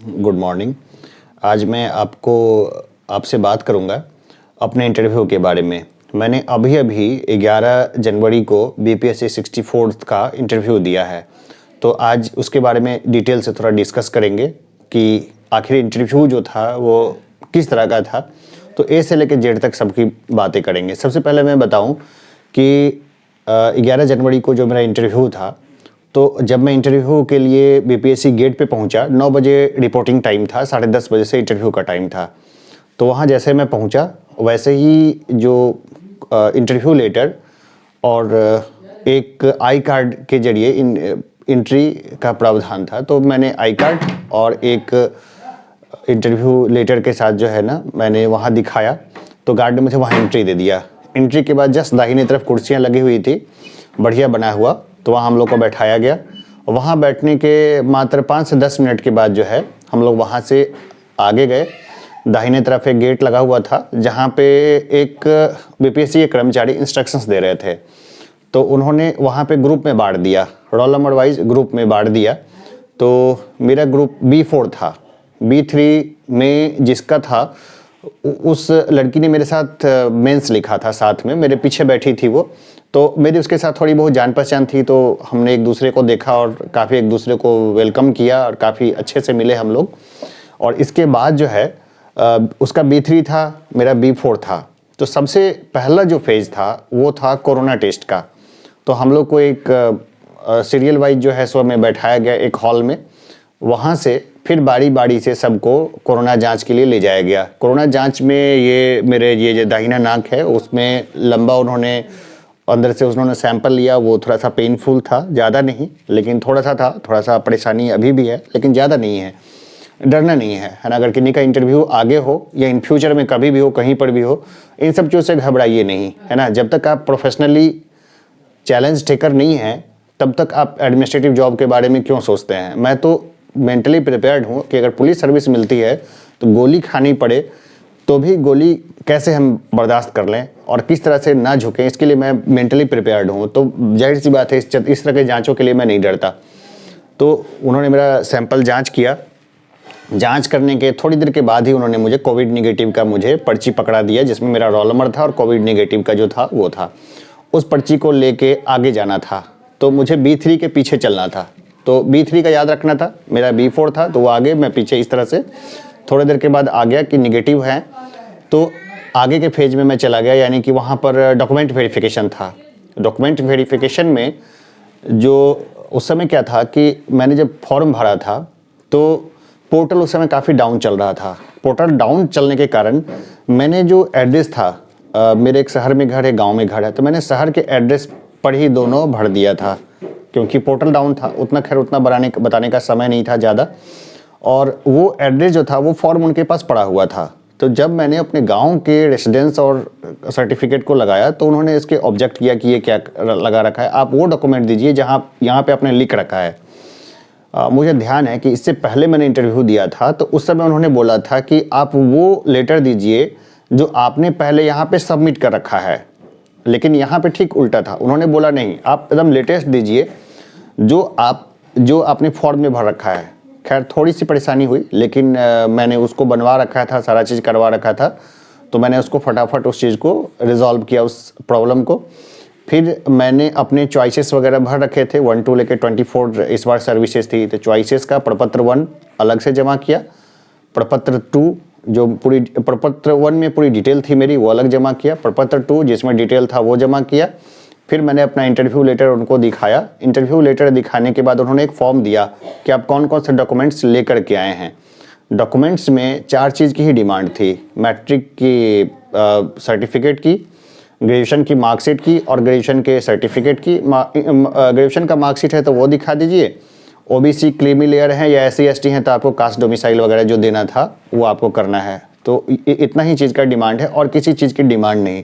Good morning. आज मैं आपसे बात करूंगा अपने इंटरव्यू के बारे में। मैंने अभी अभी 11 जनवरी को बीपीएससी 64th का इंटरव्यू दिया है, तो आज उसके बारे में डिटेल से थोड़ा डिस्कस करेंगे कि आखिर इंटरव्यू जो था वो किस तरह का था। तो ए से लेकर जेड तक सबकी बातें करेंगे। सबसे पहले मैं बताऊं कि 11 जनवरी को जो मेरा इंटरव्यू था, तो जब मैं इंटरव्यू के लिए बीपीएससी गेट पे पहुंचा, 9 बजे रिपोर्टिंग टाइम था, 10:30 बजे से इंटरव्यू का टाइम था। तो वहाँ जैसे मैं पहुंचा वैसे ही जो इंटरव्यू लेटर और एक आई कार्ड के जरिए एंट्री का प्रावधान था। तो मैंने आई कार्ड और एक इंटरव्यू लेटर के साथ जो है ना, मैंने वहाँ दिखाया, तो गार्ड ने मुझे वहाँ एंट्री दे दिया। एंट्री के बाद जस्ट दाहिने तरफ कुर्सियाँ लगी हुई थी, बढ़िया बना हुआ, तो वहाँ हम लोग को बैठाया गया। वहाँ बैठने के मात्र 5 से 10 मिनट के बाद जो है हम लोग वहाँ से आगे गए। दाहिने तरफ एक गेट लगा हुआ था जहाँ पे एक बीपीएससी के कर्मचारी इंस्ट्रक्शंस दे रहे थे, तो उन्होंने वहाँ पे ग्रुप में बांट दिया, रोल नंबर वाइज ग्रुप में बांट दिया। तो मेरा ग्रुप B4 था। B3 में जिसका था उस लड़की ने मेरे साथ मेंस लिखा था, साथ में मेरे पीछे बैठी थी वो, तो मेरी उसके साथ थोड़ी बहुत जान पहचान थी, तो हमने एक दूसरे को देखा और काफ़ी एक दूसरे को वेलकम किया और काफ़ी अच्छे से मिले हम लोग। और इसके बाद जो है उसका B3 था, मेरा B4 था। तो सबसे पहला जो फेज़ था वो था कोरोना टेस्ट का। तो हम लोग को एक सीरियल वाइज जो है सो में बैठाया गया एक हॉल में। वहाँ से फिर बारी बारी से सबको कोरोना जांच के लिए ले जाया गया। कोरोना जांच में ये जो दाहिना नाक है उसमें लंबा उन्होंने अंदर से उन्होंने सैंपल लिया। वो थोड़ा सा पेनफुल था, ज़्यादा नहीं लेकिन थोड़ा सा था, थोड़ा सा परेशानी अभी भी है लेकिन ज़्यादा नहीं है। डरना नहीं है ना। अगर किसी का इंटरव्यू आगे हो या इन फ्यूचर में कभी भी हो, कहीं पर भी हो, इन सब चीज़ों से घबराइए नहीं, है ना। जब तक आप प्रोफेशनली चैलेंज टेकर नहीं है तब तक आप एडमिनिस्ट्रेटिव जॉब के बारे में क्यों सोचते हैं। मैं तो मेंटली प्रिपेयर्ड हूँ कि अगर पुलिस सर्विस मिलती है तो गोली खानी पड़े तो भी गोली कैसे हम बर्दाश्त कर लें और किस तरह से ना झुकें, इसके लिए मैं मेंटली प्रिपेयर्ड हूँ। तो जाहिर सी बात है इस तरह के जांचों के लिए मैं नहीं डरता। तो उन्होंने मेरा सैंपल जांच किया। जांच करने के थोड़ी देर के बाद ही उन्होंने मुझे कोविड निगेटिव का मुझे पर्ची पकड़ा दिया, जिसमें मेरा रोल नंबर था और कोविड निगेटिव का जो था वो था। उस पर्ची को लेके आगे जाना था, तो मुझे B3 के पीछे चलना था। तो B3 का याद रखना था, मेरा B4 था, तो वो आगे, मैं पीछे। इस तरह से थोड़ी देर के बाद आ गया कि निगेटिव है, तो आगे के फेज में मैं चला गया, यानी कि वहाँ पर डॉक्यूमेंट वेरिफिकेशन था। डॉक्यूमेंट वेरिफिकेशन में जो उस समय क्या था कि मैंने जब फॉर्म भरा था तो पोर्टल उस समय काफ़ी डाउन चल रहा था। पोर्टल डाउन चलने के कारण मैंने जो एड्रेस था, मेरे एक शहर में घर है, गांव में घर है, तो मैंने शहर के एड्रेस पर ही दोनों भर दिया था, क्योंकि पोर्टल डाउन था। उतना बताने का समय नहीं था ज़्यादा, और वो एड्रेस जो था वो फॉर्म उनके पास पड़ा हुआ था। तो जब मैंने अपने गांव के रेसिडेंस और सर्टिफिकेट को लगाया तो उन्होंने इसके ऑब्जेक्ट किया कि ये क्या लगा रखा है, आप वो डॉक्यूमेंट दीजिए जहाँ यहाँ पे आपने लिख रखा है। मुझे ध्यान है कि इससे पहले मैंने इंटरव्यू दिया था तो उस समय उन्होंने बोला था कि आप वो लेटर दीजिए जो आपने पहले यहाँ पे सबमिट कर रखा है, लेकिन यहाँ पे ठीक उल्टा था। उन्होंने बोला नहीं, आप एकदम लेटेस्ट दीजिए जो आपने फॉर्म में भर रखा है। खैर थोड़ी सी परेशानी हुई, लेकिन मैंने उसको बनवा रखा था, सारा चीज़ करवा रखा था, तो मैंने उसको फटाफट उस चीज़ को रिजॉल्व किया, उस प्रॉब्लम को। फिर मैंने अपने चॉइसेस वगैरह भर रखे थे, 1 to लेकर 24 इस बार सर्विसेज थी, तो चॉइसेस का प्रपत्र 1 अलग से जमा किया, प्रपत्र 2 जो पूरी प्रपत्र 1 में पूरी डिटेल थी मेरी वो अलग जमा किया, प्रपत्र 2 जिसमें डिटेल था वो जमा किया। फिर मैंने अपना इंटरव्यू लेटर उनको दिखाया। इंटरव्यू लेटर दिखाने के बाद उन्होंने एक फॉर्म दिया कि आप कौन कौन से डॉक्यूमेंट्स लेकर के आए हैं। डॉक्यूमेंट्स में 4 चीज़ की ही डिमांड थी, मैट्रिक की सर्टिफिकेट की, ग्रेजुएशन की मार्कशीट की और ग्रेजुएशन के सर्टिफिकेट की। ग्रेजुएशन का मार्कशीट है तो वो दिखा दीजिए, ओबीसी क्रीमी लेयर है या SC ST हैं तो आपको कास्ट डोमिसाइल वगैरह जो देना था वो आपको करना है। तो इतना ही चीज़ का डिमांड है और किसी चीज़ की डिमांड नहीं,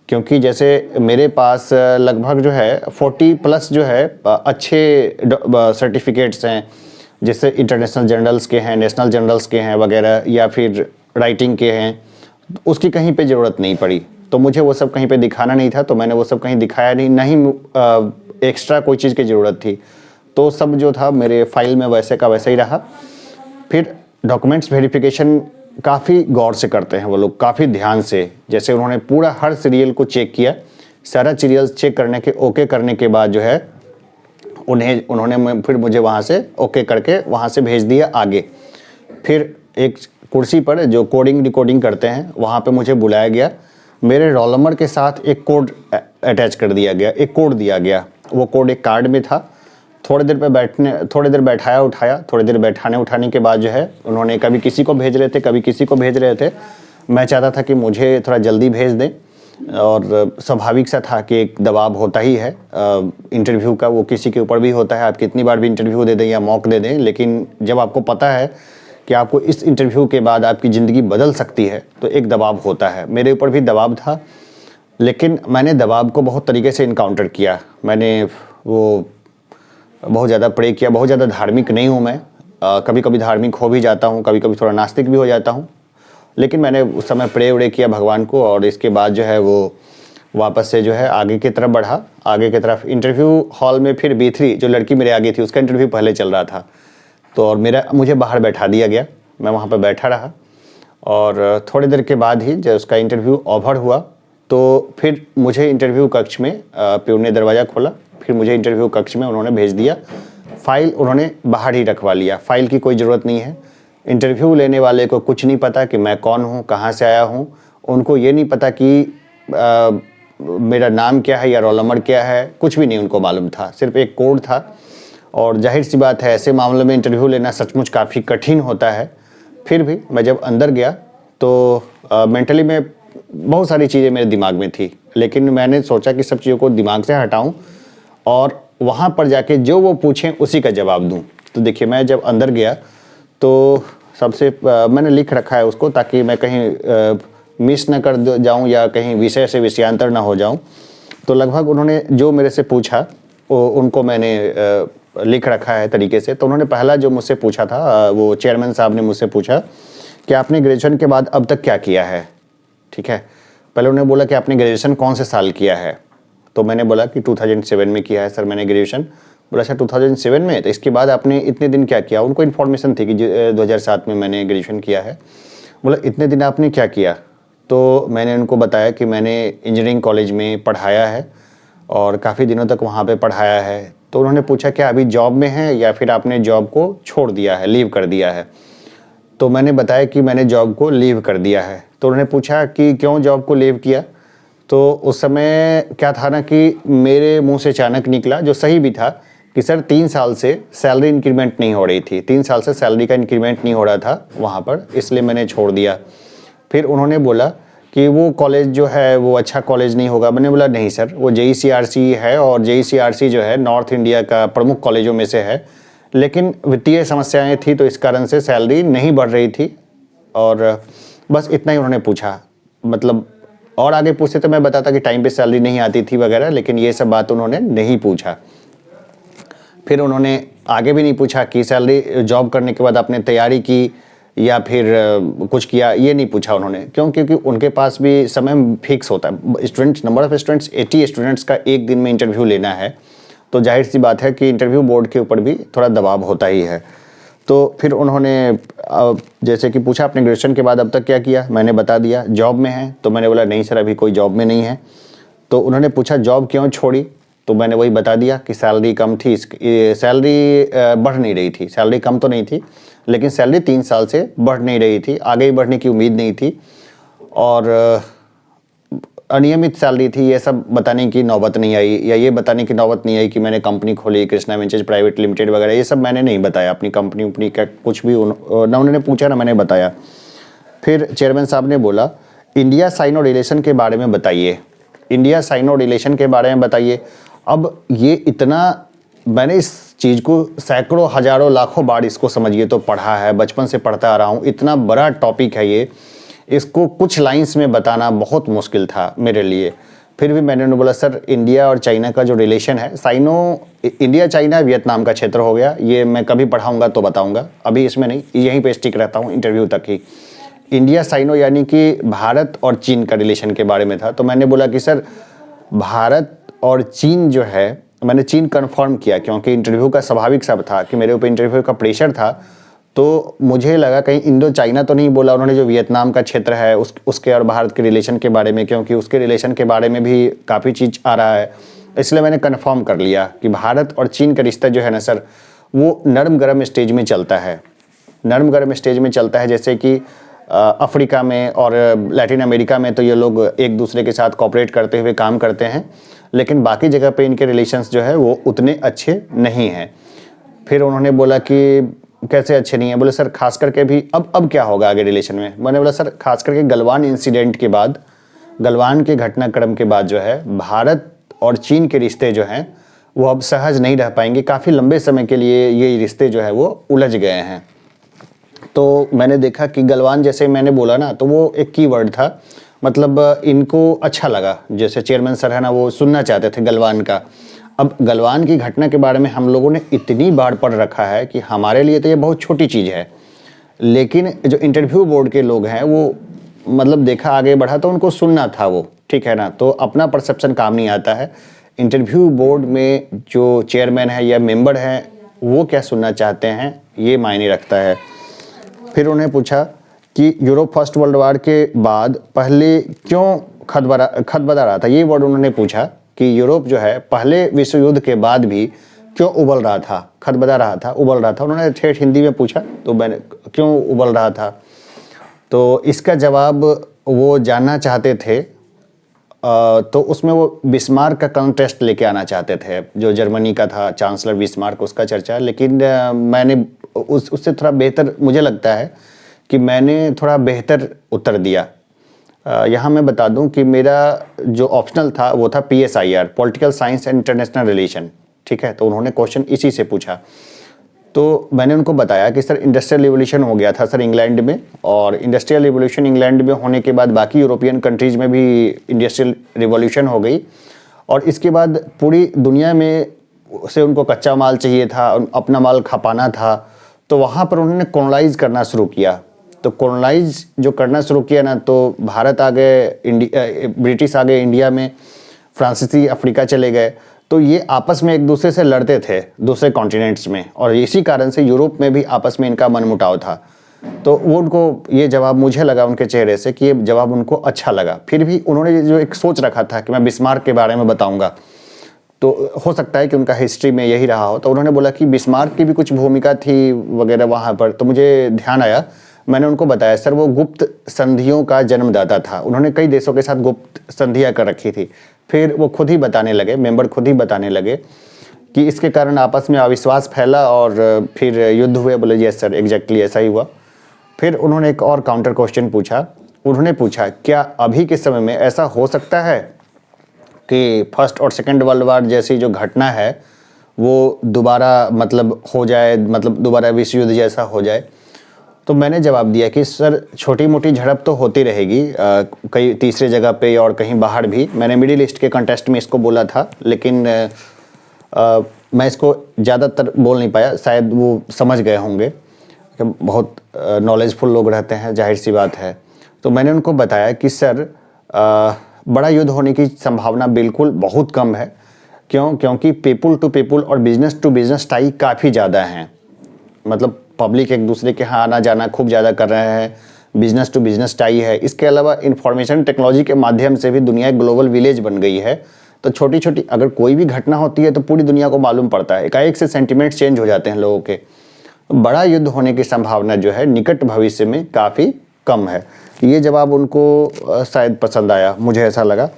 क्योंकि जैसे मेरे पास लगभग जो है 40+ जो है अच्छे सर्टिफिकेट्स हैं, जैसे इंटरनेशनल जर्नल्स के हैं, नेशनल जर्नल्स के हैं वगैरह, या फिर राइटिंग के हैं, उसकी कहीं पे ज़रूरत नहीं पड़ी। तो मुझे वो सब कहीं पे दिखाना नहीं था, तो मैंने वो सब कहीं दिखाया नहीं एक्स्ट्रा कोई चीज़ की ज़रूरत थी। तो सब जो था मेरे फाइल में वैसे का वैसे ही रहा। फिर डॉक्यूमेंट्स वेरिफिकेशन काफ़ी गौर से करते हैं वो लोग, काफ़ी ध्यान से। जैसे उन्होंने पूरा हर सीरियल को चेक किया, सारा सीरियल्स चेक करने के ओके करने के बाद जो है उन्होंने फिर मुझे वहाँ से ओके करके वहाँ से भेज दिया आगे। फिर एक कुर्सी पर जो कोडिंग डिकोडिंग करते हैं वहाँ पे मुझे बुलाया गया। मेरे रोल नंबर के साथ एक कोड अटैच कर दिया गया, एक कोड दिया गया। वो कोड एक कार्ड में था। थोड़ी देर बैठाया उठाया, थोड़ी देर बैठाने उठाने के बाद जो है उन्होंने कभी किसी को भेज रहे थे, कभी किसी को भेज रहे थे। मैं चाहता था कि मुझे थोड़ा जल्दी भेज दें, और स्वाभाविक सा था कि एक दबाव होता ही है इंटरव्यू का, वो किसी के ऊपर भी होता है। आप कितनी बार भी इंटरव्यू दे दें या मॉक दे दें, लेकिन जब आपको पता है कि आपको इस इंटरव्यू के बाद आपकी ज़िंदगी बदल सकती है तो एक दबाव होता है। मेरे ऊपर भी दबाव था, लेकिन मैंने दबाव को बहुत तरीके से इनकाउंटर किया। मैंने वो बहुत ज़्यादा प्रे किया। बहुत ज़्यादा धार्मिक नहीं हूँ मैं, कभी कभी धार्मिक हो भी जाता हूँ, कभी कभी थोड़ा नास्तिक भी हो जाता हूँ, लेकिन मैंने उस समय प्रे उड़े किया भगवान को, और इसके बाद जो है वो वापस से जो है आगे की तरफ बढ़ा। आगे की तरफ इंटरव्यू हॉल में फिर B3 जो लड़की मेरे आगे थी उसका इंटरव्यू पहले चल रहा था, तो और मुझे बाहर बैठा दिया गया। मैं वहाँ पर बैठा रहा, और थोड़ी देर के बाद ही जब उसका इंटरव्यू ओवर हुआ तो फिर मुझे इंटरव्यू कक्ष में प्यून ने दरवाज़ा खोला। फिर मुझे इंटरव्यू कक्ष में उन्होंने भेज दिया। फाइल उन्होंने बाहर ही रखवा लिया, फाइल की कोई ज़रूरत नहीं है। इंटरव्यू लेने वाले को कुछ नहीं पता कि मैं कौन हूँ, कहाँ से आया हूँ। उनको ये नहीं पता कि मेरा नाम क्या है या रोल नंबर क्या है, कुछ भी नहीं उनको मालूम था। सिर्फ एक कोड था, और जाहिर सी बात है ऐसे मामले में इंटरव्यू लेना सचमुच काफ़ी कठिन होता है। फिर भी मैं जब अंदर गया तो मेंटली में बहुत सारी चीज़ें मेरे दिमाग में थी, लेकिन मैंने सोचा कि सब चीज़ों को दिमाग से हटाऊं और वहाँ पर जाके जो वो पूछें उसी का जवाब दूं। तो देखिए, मैं जब अंदर गया तो सबसे मैंने लिख रखा है उसको, ताकि मैं कहीं मिस न कर जाऊं या कहीं विषय से विषयांतर ना हो जाऊं। तो लगभग उन्होंने जो मेरे से पूछा उनको मैंने लिख रखा है तरीके से। तो उन्होंने पहला जो मुझसे पूछा था, वो चेयरमैन साहब ने मुझसे पूछा कि आपने ग्रेजुएशन के बाद अब तक क्या किया है। ठीक है, पहले उन्होंने बोला कि आपने ग्रेजुएशन कौन से साल किया है। तो मैंने बोला कि 2007 में किया है सर मैंने ग्रेजुएशन। बोला अच्छा 2007 में, तो इसके बाद आपने इतने दिन क्या किया। उनको इन्फॉर्मेशन थी कि 2007 में मैंने ग्रेजुएशन किया है। बोला इतने दिन आपने क्या किया। तो मैंने उनको बताया कि मैंने इंजीनियरिंग कॉलेज में पढ़ाया है और काफ़ी दिनों तक वहाँ पे पढ़ाया है। तो उन्होंने पूछा क्या अभी जॉब में है या फिर आपने जॉब को छोड़ दिया है, लीव कर दिया है। तो मैंने बताया कि मैंने जॉब को लीव कर दिया है। तो उन्होंने पूछा कि क्यों जॉब को लीव किया। तो उस समय क्या था ना कि मेरे मुंह से अचानक निकला, जो सही भी था, कि सर 3 साल से सैलरी इंक्रीमेंट नहीं हो रही थी, 3 साल से सैलरी का इंक्रीमेंट नहीं हो रहा था वहाँ पर, इसलिए मैंने छोड़ दिया। फिर उन्होंने बोला कि वो कॉलेज जो है वो अच्छा कॉलेज नहीं होगा। मैंने बोला नहीं सर, वो JECRC है और JECRC जो है नॉर्थ इंडिया का प्रमुख कॉलेजों में से है, लेकिन वित्तीय समस्याएं थी तो इस कारण से सैलरी नहीं बढ़ रही थी। और बस इतना ही उन्होंने पूछा, मतलब और आगे पूछते तो मैं बताता कि टाइम पे सैलरी नहीं आती थी वगैरह, लेकिन ये सब बात उन्होंने नहीं पूछा। फिर उन्होंने आगे भी नहीं पूछा कि सैलरी जॉब करने के बाद आपने तैयारी की या फिर कुछ किया, ये नहीं पूछा उन्होंने। क्यों? क्योंकि उनके पास भी समय फिक्स होता है। Students, number of students 80 students का एक दिन में इंटरव्यू लेना है, तो जाहिर सी बात है कि इंटरव्यू बोर्ड के ऊपर भी थोड़ा दबाव होता ही है। तो फिर उन्होंने जैसे कि पूछा आपने ग्रेजुएशन के बाद अब तक क्या किया, मैंने बता दिया जॉब में है। तो मैंने बोला नहीं सर अभी कोई जॉब में नहीं है। तो उन्होंने पूछा जॉब क्यों छोड़ी, तो मैंने वही बता दिया कि सैलरी कम थी, सैलरी बढ़ नहीं रही थी। सैलरी कम तो नहीं थी, लेकिन सैलरी 3 साल से बढ़ नहीं रही थी, आगे ही बढ़ने की उम्मीद नहीं थी, और अनियमित सैलरी थी। ये सब बताने की नौबत नहीं आई, या ये बताने की नौबत नहीं आई कि मैंने कंपनी खोली कृष्णा वेंचर्स प्राइवेट लिमिटेड वगैरह, ये सब मैंने नहीं बताया। अपनी कंपनी का कुछ भी ना उन्होंने पूछा ना मैंने बताया। फिर चेयरमैन साहब ने बोला इंडिया साइनो रिलेशन के बारे में बताइए, इंडिया साइनो रिलेशन के बारे में बताइए। अब ये इतना, मैंने इस चीज़ को सैकड़ों हजारों लाखों बार इसको समझिए तो पढ़ा है, बचपन से पढ़ता आ रहा हूँ। इतना बड़ा टॉपिक है ये, इसको कुछ लाइंस में बताना बहुत मुश्किल था मेरे लिए। फिर भी मैंने बोला सर इंडिया और चाइना का जो रिलेशन है, साइनो इंडिया चाइना वियतनाम का क्षेत्र हो गया, ये मैं कभी पढ़ाऊँगा तो बताऊँगा, अभी इसमें नहीं, यहीं पर स्टिक रहता हूँ इंटरव्यू तक ही। इंडिया साइनो यानी कि भारत और चीन का रिलेशन के बारे में था। तो मैंने बोला कि सर भारत और चीन जो है, मैंने चीन कंफर्म किया क्योंकि इंटरव्यू का स्वाभाविक सब था कि मेरे ऊपर इंटरव्यू का प्रेशर था। तो मुझे लगा कहीं इंडो चाइना तो नहीं बोला उन्होंने, जो वियतनाम का क्षेत्र है उसके और भारत के रिलेशन के बारे में, क्योंकि उसके रिलेशन के बारे में भी काफ़ी चीज़ आ रहा है। इसलिए मैंने कन्फर्म कर लिया कि भारत और चीन का रिश्ता जो है ना सर, वो नरम गरम स्टेज में चलता है। नरम गरम स्टेज में चलता है, जैसे कि अफ्रीका में और लैटिन अमेरिका में तो ये लोग एक दूसरे के साथ कोऑपरेट करते हुए काम करते हैं, लेकिन बाकी जगह पे इनके रिलेशंस जो है वो उतने अच्छे नहीं हैं। फिर उन्होंने बोला कि कैसे अच्छे नहीं है? बोले सर खास करके भी अब क्या होगा आगे रिलेशन में? मैंने बोला सर खास करके गलवान इंसिडेंट के बाद, गलवान के घटनाक्रम के बाद जो है भारत और चीन के रिश्ते जो हैं वो अब सहज नहीं रह पाएंगे। काफ़ी लंबे समय के लिए ये रिश्ते जो है वो उलझ गए हैं। तो मैंने देखा कि गलवान, जैसे मैंने बोला ना, तो वो एक कीवर्ड था, मतलब इनको अच्छा लगा, जैसे चेयरमैन सर है ना वो सुनना चाहते थे गलवान का। अब गलवान की घटना के बारे में हम लोगों ने इतनी बार पढ़ रखा है कि हमारे लिए तो ये बहुत छोटी चीज़ है, लेकिन जो इंटरव्यू बोर्ड के लोग हैं वो मतलब देखा आगे बढ़ा तो उनको सुनना था वो, ठीक है ना। तो अपना परसेप्शन काम नहीं आता है, इंटरव्यू बोर्ड में जो चेयरमैन है या मेंबर हैं वो क्या सुनना चाहते हैं ये मायने रखता है। फिर उन्हें पूछा कि यूरोप फर्स्ट वर्ल्ड वार के बाद पहले क्यों खदबदा रहा था, ये वर्ड उन्होंने पूछा कि यूरोप जो है पहले विश्व युद्ध के बाद भी क्यों उबल रहा था, खदबदा रहा था, उबल रहा था। उन्होंने ठेठ हिंदी में पूछा, तो मैंने क्यों उबल रहा था, तो इसका जवाब वो जानना चाहते थे। तो उसमें वो बिस्मार्क का कॉन्टेस्ट लेके आना चाहते थे, जो जर्मनी का था चांसलर बिस्मार्क, उसका चर्चा। लेकिन मैंने उससे थोड़ा बेहतर, मुझे लगता है कि मैंने थोड़ा बेहतर उत्तर दिया। यहाँ मैं बता दूं कि मेरा जो ऑप्शनल था वो था PSIR, political science and international relation, ठीक है। तो उन्होंने क्वेश्चन इसी से पूछा, तो मैंने उनको बताया कि सर इंडस्ट्रियल रिवोल्यूशन हो गया था सर इंग्लैंड में, और इंडस्ट्रियल रिवोल्यूशन इंग्लैंड में होने के बाद बाकी यूरोपियन कंट्रीज़ में भी इंडस्ट्रियल रिवोल्यूशन हो गई, और इसके बाद पूरी दुनिया में से उनको कच्चा माल चाहिए था, अपना माल खपाना था। तो वहाँ पर उन्होंने कॉलोनाइज करना शुरू किया। तो कॉलोनाइज जो करना शुरू किया ना, तो भारत आ गए, ब्रिटिश आ गए इंडिया में, फ्रांसीसी अफ्रीका चले गए। तो ये आपस में एक दूसरे से लड़ते थे दूसरे कॉन्टिनेंट्स में, और इसी कारण से यूरोप में भी आपस में इनका मनमुटाव था। तो वो उनको ये जवाब, मुझे लगा उनके चेहरे से कि ये जवाब उनको अच्छा लगा। फिर भी उन्होंने जो एक सोच रखा था कि मैं बिस्मार्क के बारे में बताऊंगा, तो हो सकता है कि उनका हिस्ट्री में यही रहा हो। तो उन्होंने बोला कि बिस्मार्क की भी कुछ भूमिका थी वगैरह वहाँ पर। तो मुझे ध्यान आया, मैंने उनको बताया सर वो गुप्त संधियों का जन्मदाता था, उन्होंने कई देशों के साथ गुप्त संधियाँ कर रखी थी। फिर वो खुद ही बताने लगे, मेंबर खुद ही बताने लगे कि इसके कारण आपस में अविश्वास फैला और फिर युद्ध हुए। बोले यस सर, एग्जैक्टली ऐसा ही हुआ। फिर उन्होंने एक और काउंटर क्वेश्चन पूछा, उन्होंने पूछा क्या अभी के समय में ऐसा हो सकता है कि फर्स्ट और सेकेंड वर्ल्ड वार जैसी जो घटना है वो दोबारा मतलब हो जाए, मतलब दोबारा विश्व युद्ध जैसा हो जाए। तो मैंने जवाब दिया कि सर छोटी मोटी झड़प तो होती रहेगी कई तीसरे जगह पे और कहीं बाहर भी। मैंने मिडिल ईस्ट के कंटेस्ट में इसको बोला था, लेकिन मैं इसको ज़्यादातर बोल नहीं पाया, शायद वो समझ गए होंगे कि बहुत नॉलेजफुल लोग रहते हैं, जाहिर सी बात है। तो मैंने उनको बताया कि सर बड़ा युद्ध होने की संभावना बिल्कुल बहुत कम है। क्योंकि पीपुल टू पीपुल और बिजनेस टू बिजनेस टाई काफ़ी ज़्यादा हैं, मतलब पब्लिक एक दूसरे के यहाँ आना जाना खूब ज़्यादा कर रहे हैं, बिजनेस टू बिजनेस टाई है। इसके अलावा इंफॉर्मेशन टेक्नोलॉजी के माध्यम से भी दुनिया एक ग्लोबल विलेज बन गई है। तो छोटी छोटी अगर कोई भी घटना होती है तो पूरी दुनिया को मालूम पड़ता है, एकाएक से सेंटिमेंट्स चेंज हो जाते हैं लोगों के। बड़ा युद्ध होने की संभावना जो है निकट भविष्य में काफ़ी कम है। ये जवाब उनको शायद पसंद आया, मुझे ऐसा लगा।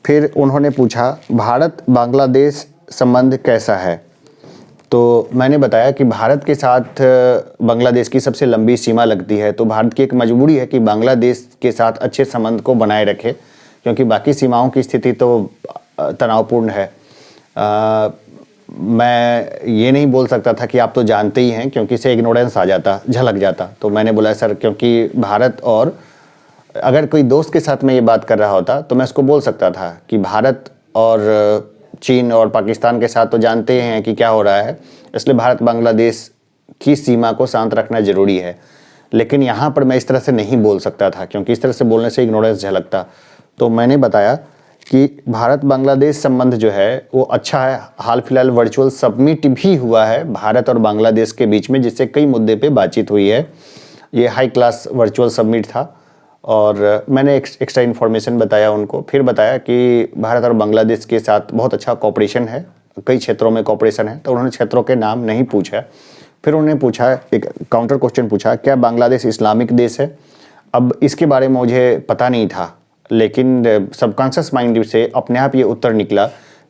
फिर उन्होंने पूछा भारत बांग्लादेश संबंध कैसा है। तो मैंने बताया कि भारत के साथ बांग्लादेश की सबसे लंबी सीमा लगती है, तो भारत की एक मजबूरी है कि बांग्लादेश के साथ अच्छे संबंध को बनाए रखे, क्योंकि बाकी सीमाओं की स्थिति तो तनावपूर्ण है। मैं ये नहीं बोल सकता था कि आप तो जानते ही हैं, क्योंकि इससे इग्नोरेंस आ जाता, झलक जाता। तो मैंने बोला सर क्योंकि भारत, और अगर कोई दोस्त के साथ मैं ये बात कर रहा होता तो मैं उसको बोल सकता था कि भारत और चीन और पाकिस्तान के साथ तो जानते हैं कि क्या हो रहा है, इसलिए भारत बांग्लादेश की सीमा को शांत रखना ज़रूरी है। लेकिन यहाँ पर मैं इस तरह से नहीं बोल सकता था, क्योंकि इस तरह से बोलने से इग्नोरेंस झलकता। तो मैंने बताया कि भारत बांग्लादेश संबंध जो है वो अच्छा है। हाल फिलहाल वर्चुअल समिट भी हुआ है भारत और बांग्लादेश के बीच में, जिससे कई मुद्दे पे बातचीत हुई है। ये हाई क्लास वर्चुअल समिट था और मैंने एक्स्ट्रा इन्फॉर्मेशन बताया उनको। फिर बताया कि भारत और बांग्लादेश के साथ बहुत अच्छा कोऑपरेशन है, कई क्षेत्रों में कोऑपरेशन है। तो उन्होंने क्षेत्रों के नाम नहीं पूछा। फिर उन्होंने पूछा, एक काउंटर क्वेश्चन पूछा, क्या बांग्लादेश इस्लामिक देश है? अब इसके बारे में मुझे पता नहीं था, लेकिन सबकॉन्शियस माइंड से अपने आप ये उत्तर निकला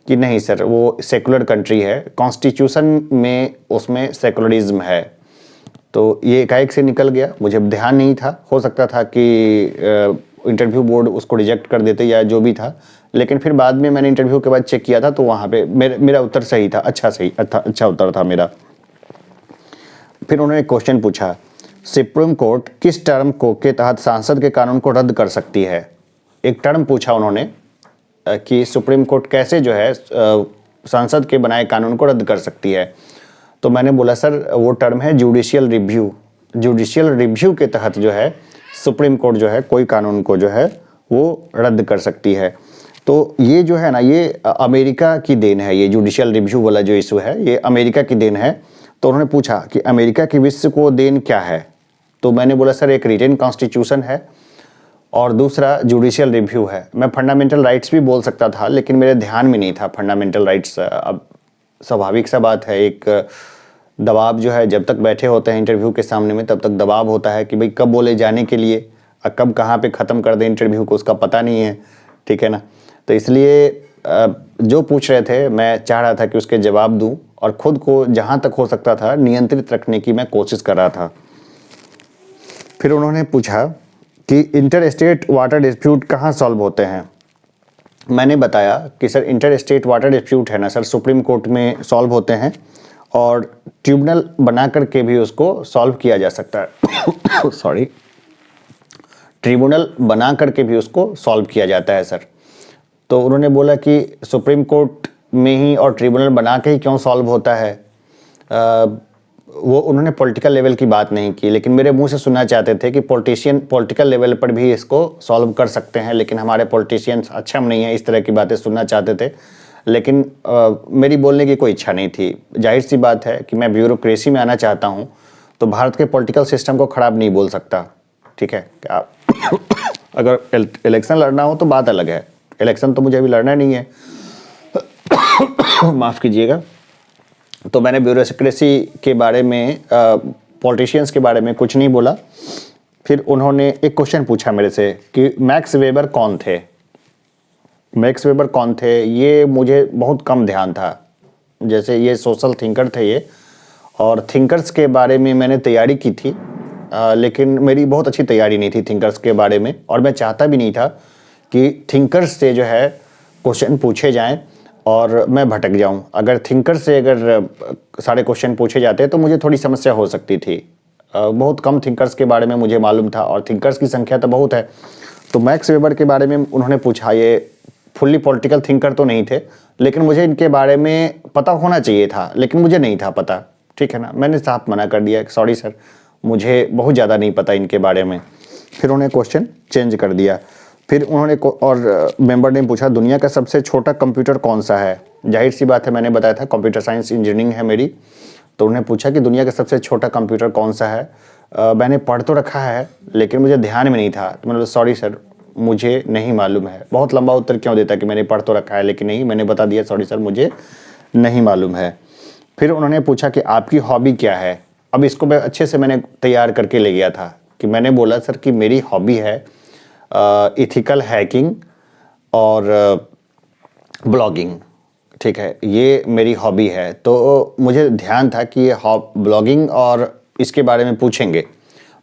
कि नहीं सर, वो सेकुलर कंट्री है, कॉन्स्टिट्यूशन में उसमें सेकुलरिज्म है। तो ये एकाएक से निकल गया, मुझे ध्यान नहीं था। हो सकता था कि इंटरव्यू बोर्ड उसको रिजेक्ट कर देते या जो भी था, लेकिन फिर बाद में मैंने इंटरव्यू के बाद चेक किया था तो वहाँ पे मेरा उत्तर सही था, अच्छा उत्तर था मेरा। फिर उन्होंने एक क्वेश्चन पूछा, सुप्रीम कोर्ट किस टर्म को के तहत सांसद के कानून को रद्द कर सकती है? एक टर्म पूछा उन्होंने कि सुप्रीम कोर्ट कैसे जो है सांसद के बनाए कानून को रद्द कर सकती है। तो मैंने बोला सर वो टर्म है जुडिशियल रिव्यू। जुडिशियल रिव्यू के तहत जो है सुप्रीम कोर्ट जो है कोई कानून को जो है वो रद्द कर सकती है। तो ये जो है ना, ये अमेरिका की देन है। ये जुडिशियल रिव्यू वाला जो इशू है ये अमेरिका की देन है। तो उन्होंने पूछा कि अमेरिका की विश्व को देन क्या है? तो मैंने बोला सर एक रिटेन कॉन्स्टिट्यूशन है और दूसरा जुडिशियल रिव्यू है। मैं फंडामेंटल राइट्स भी बोल सकता था, लेकिन मेरे ध्यान में नहीं था फंडामेंटल राइट्स। अब स्वाभाविक सा बात है, एक दबाव जो है, जब तक बैठे होते हैं इंटरव्यू के सामने में तब तक दबाव होता है कि भाई कब बोले जाने के लिए और कब कहाँ पे ख़त्म कर दें इंटरव्यू को, उसका पता नहीं है। ठीक है ना? तो इसलिए जो पूछ रहे थे मैं चाह रहा था कि उसके जवाब दूं और ख़ुद को जहाँ तक हो सकता था नियंत्रित रखने की मैं कोशिश कर रहा था। फिर उन्होंने पूछा कि इंटर स्टेट वाटर डिस्प्यूट कहाँ सॉल्व होते हैं? मैंने बताया कि sir inter state water dispute है ना सर, सुप्रीम कोर्ट में सॉल्व होते हैं और ट्रिब्यूनल बना करके भी उसको सॉल्व किया जा सकता है। सॉरी, ट्रिब्यूनल बना करके भी उसको सॉल्व किया जाता है सर। तो उन्होंने बोला कि सुप्रीम कोर्ट में ही और ट्रिब्यूनल बना के ही क्यों सॉल्व होता है? वो उन्होंने पॉलिटिकल लेवल की बात नहीं की, लेकिन मेरे मुंह से सुनना चाहते थे कि पॉलिटिकल लेवल पर भी इसको सॉल्व कर सकते हैं, लेकिन हमारे पॉलिटिशियंस अक्षम नहीं है। इस तरह की बातें सुनना चाहते थे, लेकिन मेरी बोलने की कोई इच्छा नहीं थी। जाहिर सी बात है कि मैं ब्यूरोक्रेसी में आना चाहता हूँ, तो भारत के पॉलिटिकल सिस्टम को ख़राब नहीं बोल सकता। ठीक है? अगर इलेक्शन लड़ना हो तो बात अलग है, इलेक्शन तो मुझे अभी लड़ना नहीं है। माफ़ कीजिएगा। तो मैंने ब्यूरोक्रेसी के बारे में, पॉलिटिशियंस के बारे में कुछ नहीं बोला। फिर उन्होंने एक क्वेश्चन पूछा मेरे से कि मैक्स वेबर कौन थे? मैक्स वेबर कौन थे ये मुझे बहुत कम ध्यान था। जैसे ये सोशल थिंकर थे ये, और थिंकर्स के बारे में मैंने तैयारी की थी, लेकिन मेरी बहुत अच्छी तैयारी नहीं थी थिंकर्स के बारे में, और मैं चाहता भी नहीं था कि थिंकर्स से जो है क्वेश्चन पूछे जाएं और मैं भटक जाऊं। अगर थिंकर से अगर सारे क्वेश्चन पूछे जाते तो मुझे थोड़ी समस्या हो सकती थी। बहुत कम थिंकर्स के बारे में मुझे मालूम था और थिंकर्स की संख्या तो बहुत है। तो मैक्स वेबर के बारे में उन्होंने पूछा। ये फुल्ली पॉलिटिकल थिंकर तो नहीं थे, लेकिन मुझे इनके बारे में पता होना चाहिए था, लेकिन मुझे नहीं था पता। ठीक है ना? मैंने साफ मना कर दिया, सॉरी सर, मुझे बहुत ज़्यादा नहीं पता इनके बारे में। फिर उन्होंने क्वेश्चन चेंज कर दिया। फिर उन्होंने और मेंबर ने पूछा दुनिया का सबसे छोटा कंप्यूटर कौन सा है? जाहिर सी बात है, मैंने बताया था कंप्यूटर साइंस इंजीनियरिंग है मेरी। तो उन्होंने पूछा कि दुनिया का सबसे छोटा कंप्यूटर कौन सा है? मैंने पढ़ तो रखा है, लेकिन मुझे ध्यान में नहीं था। तो मैंने बोला सॉरी सर, मुझे नहीं मालूम है। बहुत लंबा उत्तर क्यों देता कि मैंने पढ़ तो रखा है, लेकिन नहीं, मैंने बता दिया सॉरी सर, मुझे नहीं मालूम है। फिर उन्होंने पूछा कि आपकी हॉबी क्या है? अब इसको मैं अच्छे से मैंने तैयार करके ले गया था कि मैंने बोला सर कि मेरी हॉबी है इथिकल हैकिंग और ब्लॉगिंग। ठीक है, ये मेरी हॉबी है। तो मुझे ध्यान था कि ये ब्लॉगिंग और इसके बारे में पूछेंगे।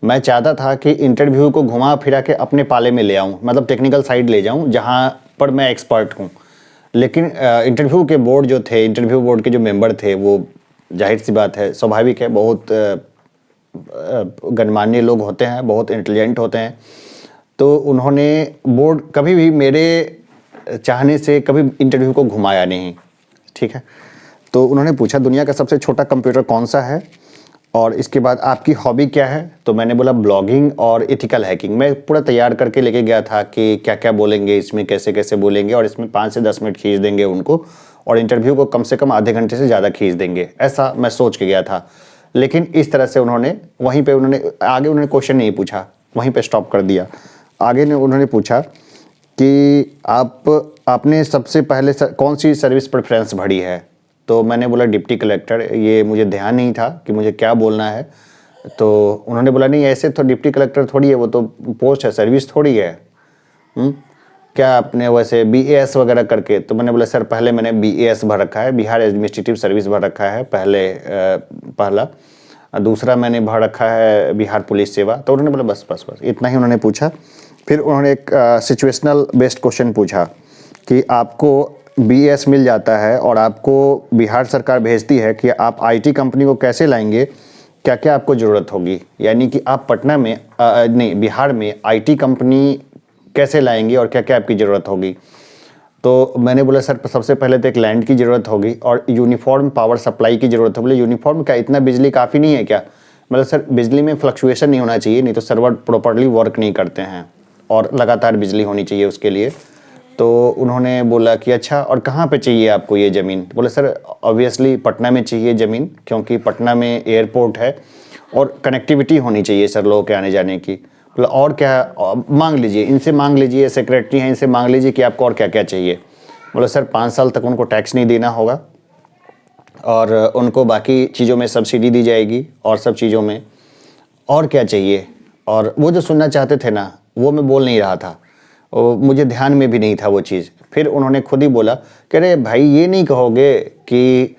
मैं चाहता था कि इंटरव्यू को घुमा फिरा के अपने पाले में ले आऊँ, मतलब टेक्निकल साइड ले जाऊँ जहाँ पर मैं एक्सपर्ट हूँ। लेकिन इंटरव्यू के बोर्ड जो थे, इंटरव्यू बोर्ड के जो मेंबर थे, वो जाहिर सी बात है, स्वाभाविक है, बहुत गणमान्य लोग होते हैं, बहुत इंटेलिजेंट होते हैं। तो उन्होंने बोर्ड कभी भी मेरे चाहने से कभी इंटरव्यू को घुमाया नहीं। ठीक है? तो उन्होंने पूछा दुनिया का सबसे छोटा कंप्यूटर कौन सा है? और इसके बाद आपकी हॉबी क्या है? तो मैंने बोला ब्लॉगिंग और एथिकल हैकिंग। मैं पूरा तैयार करके लेके गया था कि क्या क्या बोलेंगे इसमें, कैसे कैसे बोलेंगे, और इसमें 5 से 10 मिनट खींच देंगे उनको, और इंटरव्यू को कम से कम आधे घंटे से ज़्यादा खींच देंगे, ऐसा मैं सोच के गया था। लेकिन इस तरह से उन्होंने वहीं पे आगे उन्होंने क्वेश्चन नहीं पूछा, वहीं पे स्टॉप कर दिया। आगे ने उन्होंने पूछा कि आपने सबसे पहले कौन सी सर्विस प्रेफरेंस भरी है? तो मैंने बोला डिप्टी कलेक्टर। ये मुझे ध्यान नहीं था कि मुझे क्या बोलना है। तो उन्होंने बोला नहीं, ऐसे तो डिप्टी कलेक्टर थोड़ी है, वो तो पोस्ट है, सर्विस थोड़ी है। क्या आपने वैसे BAS वगैरह करके? तो मैंने बोला सर पहले मैंने BAS भर रखा है, बिहार एडमिनिस्ट्रेटिव सर्विस भर रखा है पहला। दूसरा मैंने भर रखा है बिहार पुलिस सेवा। तो उन्होंने बोला बस बस बस इतना ही उन्होंने पूछा। फिर उन्होंने एक सिचुएशनल बेस्ड क्वेश्चन पूछा कि आपको BAS मिल जाता है और आपको बिहार सरकार भेजती है कि आप IT कंपनी को कैसे लाएंगे, क्या क्या आपको ज़रूरत होगी? यानी कि आप पटना में नहीं, बिहार में IT कंपनी कैसे लाएंगे और क्या क्या आपकी ज़रूरत होगी? तो मैंने बोला सर सबसे पहले तो एक लैंड की ज़रूरत होगी और यूनिफॉर्म पावर सप्लाई की ज़रूरत है। बोले यूनिफॉर्म क्या, इतना बिजली काफ़ी नहीं है क्या? मतलब सर बिजली में फ्लक्चुएशन नहीं होना चाहिए, नहीं तो सर्वर प्रॉपरली वर्क नहीं करते हैं, और लगातार बिजली होनी चाहिए उसके लिए। तो उन्होंने बोला कि अच्छा, और कहाँ पे चाहिए आपको ये ज़मीन? बोले सर ऑब्वियसली पटना में चाहिए ज़मीन, क्योंकि पटना में एयरपोर्ट है और कनेक्टिविटी होनी चाहिए सर लोगों के आने जाने की। बोला और क्या मांग लीजिए, इनसे मांग लीजिए, सेक्रेटरी हैं, इनसे मांग लीजिए कि आपको और क्या क्या चाहिए। बोला सर 5 साल तक उनको टैक्स नहीं देना होगा और उनको बाकी चीज़ों में सब्सिडी दी जाएगी और सब चीज़ों में, और क्या चाहिए? और वो जो सुनना चाहते थे ना, वो मैं बोल नहीं रहा था, मुझे ध्यान में भी नहीं था वो चीज़। फिर उन्होंने खुद ही बोला कि अरे भाई ये नहीं कहोगे कि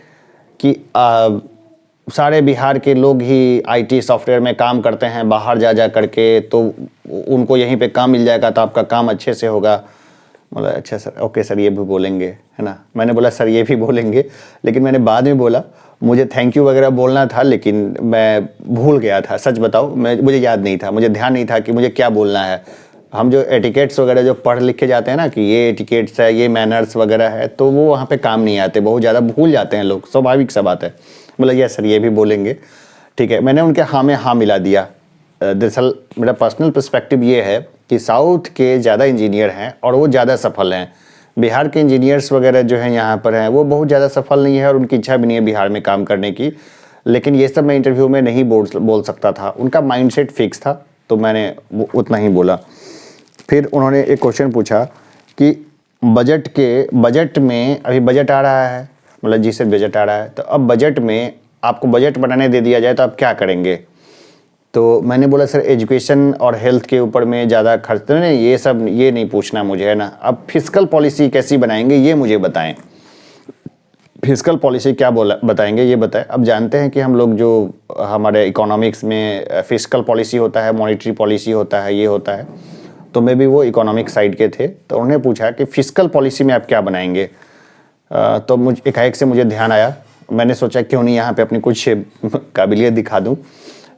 सारे बिहार के लोग ही IT सॉफ्टवेयर में काम करते हैं बाहर जा जा करके, तो उनको यहीं पे काम मिल जाएगा तो आपका काम अच्छे से होगा। बोला अच्छा सर, ओके सर ये भी बोलेंगे, है ना। मैंने बोला सर ये भी बोलेंगे, लेकिन मैंने बाद में बोला मुझे थैंक यू वगैरह बोलना था, लेकिन मैं भूल गया था, सच बताऊँ मुझे याद नहीं था, मुझे ध्यान नहीं था कि मुझे क्या बोलना है। हम जो एटिकेट्स वगैरह जो पढ़ लिख के जाते हैं ना कि ये एटिकेट्स है, ये मैनर्स वगैरह है, तो वो वहाँ पे काम नहीं आते, बहुत ज़्यादा भूल जाते हैं लोग, स्वाभाविक सा बात है। बोला यस सर ये भी बोलेंगे, ठीक है। मैंने उनके हाँ में हाँ मिला दिया। दरअसल मेरा पर्सनल पर्सपेक्टिव ये है कि साउथ के ज़्यादा इंजीनियर हैं और वो ज़्यादा सफल हैं। बिहार के इंजीनियर्स वगैरह जो हैं यहाँ पर हैं वो बहुत ज़्यादा सफल नहीं है और उनकी इच्छा भी नहीं है बिहार में काम करने की। लेकिन ये सब मैं इंटरव्यू में नहीं बोल सकता था, उनका माइंडसेट फिक्स था, तो मैंने उतना ही बोला। फिर उन्होंने एक क्वेश्चन पूछा कि बजट में अभी बजट आ रहा है। मतलब जी सर बजट आ रहा है, तो अब बजट में आपको बजट बनाने दे दिया जाए तो आप क्या करेंगे? तो मैंने बोला सर एजुकेशन और हेल्थ के ऊपर में ज़्यादा खर्च तो नहीं, ये सब ये नहीं पूछना मुझे, है ना। अब फिस्कल पॉलिसी कैसी बनाएंगे ये मुझे बताएं। फिस्कल पॉलिसी क्या बताएंगे ये बताएं। अब जानते हैं कि हम लोग जो हमारे इकोनॉमिक्स में फिस्कल पॉलिसी होता है, मॉनेटरी पॉलिसी होता है, ये होता है, तो मे भी वो इकोनॉमिक साइड के थे। तो उन्होंने पूछा कि फिस्कल पॉलिसी में आप क्या बनाएंगे? तो मुझे एकाएक से मुझे ध्यान आया, मैंने सोचा क्यों नहीं यहाँ पे अपनी कुछ काबिलियत दिखा दूँ।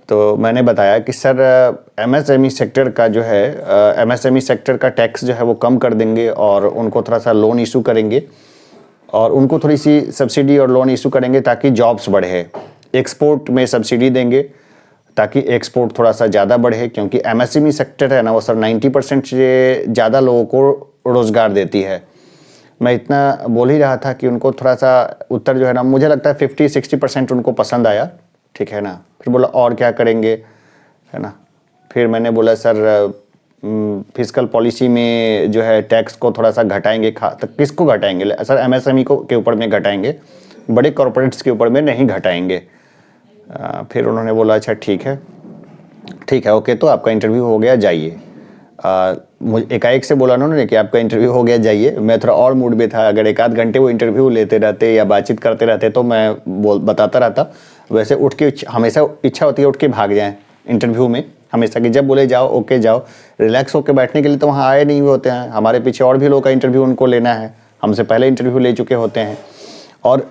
तो मैंने बताया कि सर MSME सेक्टर का जो है MSME सेक्टर का टैक्स जो है वो कम कर देंगे और उनको थोड़ा सा लोन इशू करेंगे और उनको थोड़ी सी सब्सिडी और लोन इशू करेंगे ताकि जॉब्स बढ़े। एक्सपोर्ट में सब्सिडी देंगे ताकि एक्सपोर्ट थोड़ा सा ज़्यादा बढ़े, क्योंकि MSME सेक्टर है ना वो सर 90% से ज़्यादा लोगों को रोज़गार देती है। मैं इतना बोल ही रहा था कि उनको थोड़ा सा उत्तर जो है ना, मुझे लगता है 50-60% उनको पसंद आया, ठीक है ना। फिर बोला और क्या करेंगे, है ना। फिर मैंने बोला सर फिस्कल पॉलिसी में जो है टैक्स को थोड़ा सा घटाएंगे। तो किसको घटाएंगे सर? MSME को के ऊपर में घटाएंगे, बड़े कॉरपोरेट्स के ऊपर में नहीं घटाएंगे। फिर उन्होंने बोला अच्छा ठीक है ओके, तो आपका इंटरव्यू हो गया, जाइए। मुझे एकाएक से बोला उन्होंने कि आपका इंटरव्यू हो गया, जाइए। मैं थोड़ा और मूड में था, अगर 1 आध घंटे वो इंटरव्यू लेते रहते या बातचीत करते रहते तो मैं बताता रहता। वैसे उठ के हमेशा इच्छा होती है उठ के भाग जाएं इंटरव्यू में, हमेशा कि जब बोले जाओ ओके जाओ। रिलैक्स होकर बैठने के लिए तो वहाँ आए नहीं हुए होते हैं, हमारे पीछे और भी लोगों का इंटरव्यू उनको लेना है, हमसे पहले इंटरव्यू ले चुके होते हैं, और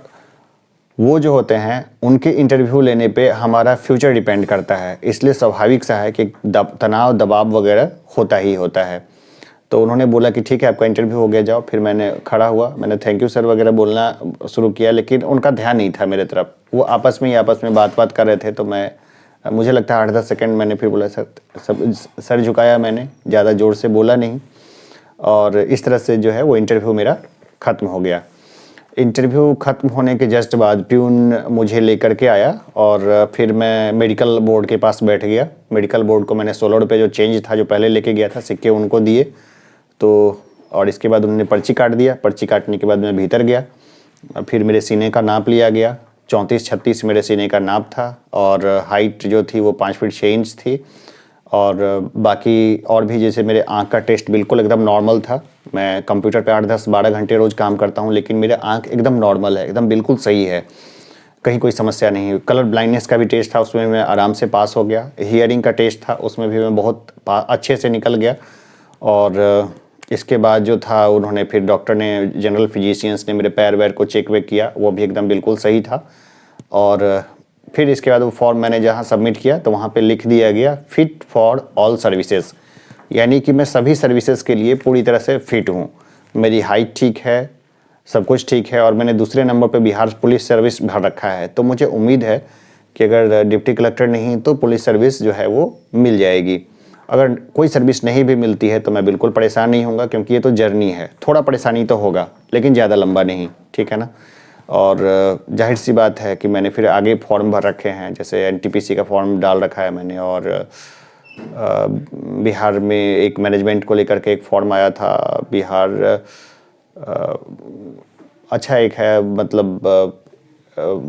वो जो होते हैं उनके इंटरव्यू लेने पे हमारा फ्यूचर डिपेंड करता है। इसलिए स्वाभाविक सा है कि तनाव दबाव वगैरह होता ही होता है। तो उन्होंने बोला कि ठीक है आपका इंटरव्यू हो गया जाओ। फिर मैंने खड़ा हुआ, मैंने थैंक यू सर वगैरह बोलना शुरू किया, लेकिन उनका ध्यान नहीं था मेरे तरफ। वो आपस में बात कर रहे थे। तो मुझे लगता है 8-10 सेकंड मैंने फिर बोला सर झुकाया, मैंने ज़्यादा ज़ोर से बोला नहीं। और इस तरह से जो है वो इंटरव्यू मेरा ख़त्म हो गया। इंटरव्यू ख़त्म होने के जस्ट बाद प्यून मुझे लेकर के आया और फिर मैं मेडिकल बोर्ड के पास बैठ गया। मेडिकल बोर्ड को मैंने 16 रुपये जो चेंज था जो पहले लेके गया था सिक्के उनको दिए। तो और इसके बाद उन्होंने पर्ची काट दिया। पर्ची काटने के बाद मैं भीतर गया। फिर मेरे सीने का नाप लिया गया। 34-36 मेरे सीने का नाप था और हाइट जो थी वो 5 फीट 6 इंच थी। और बाकी और भी जैसे मेरे आँख का टेस्ट बिल्कुल एकदम नॉर्मल था। मैं कंप्यूटर पे 8-10-12 घंटे रोज़ काम करता हूँ, लेकिन मेरे आँख एकदम नॉर्मल है, एकदम बिल्कुल सही है, कहीं कोई समस्या नहीं है। कलर ब्लाइंडनेस का भी टेस्ट था, उसमें मैं आराम से पास हो गया। हियरिंग का टेस्ट था, उसमें भी मैं बहुत अच्छे से निकल गया। और इसके बाद जो था उन्होंने फिर डॉक्टर ने, जनरल फिजिशियंस ने मेरे पैर वैर को चेक वेक किया, वो भी एकदम बिल्कुल सही था। और फिर इसके बाद वो फॉर्म मैंने जहाँ सबमिट किया तो वहाँ पे लिख दिया गया फिट फॉर ऑल सर्विसेज, यानी कि मैं सभी सर्विसेज के लिए पूरी तरह से फिट हूँ। मेरी हाइट ठीक है, सब कुछ ठीक है। और मैंने दूसरे नंबर पे बिहार पुलिस सर्विस भर रखा है। तो मुझे उम्मीद है कि अगर डिप्टी कलेक्टर नहीं तो पुलिस सर्विस जो है वो मिल जाएगी। अगर कोई सर्विस नहीं भी मिलती है तो मैं बिल्कुल परेशान नहीं होऊंगा, क्योंकि ये तो जर्नी है, थोड़ा परेशानी तो होगा लेकिन ज़्यादा लंबा नहीं, ठीक है ना। और जाहिर सी बात है कि मैंने फिर आगे फॉर्म भर रखे हैं, जैसे एनटीपीसी का फॉर्म डाल रखा है मैंने। और बिहार में एक मैनेजमेंट को लेकर के एक फॉर्म आया था, बिहार अच्छा एक है, मतलब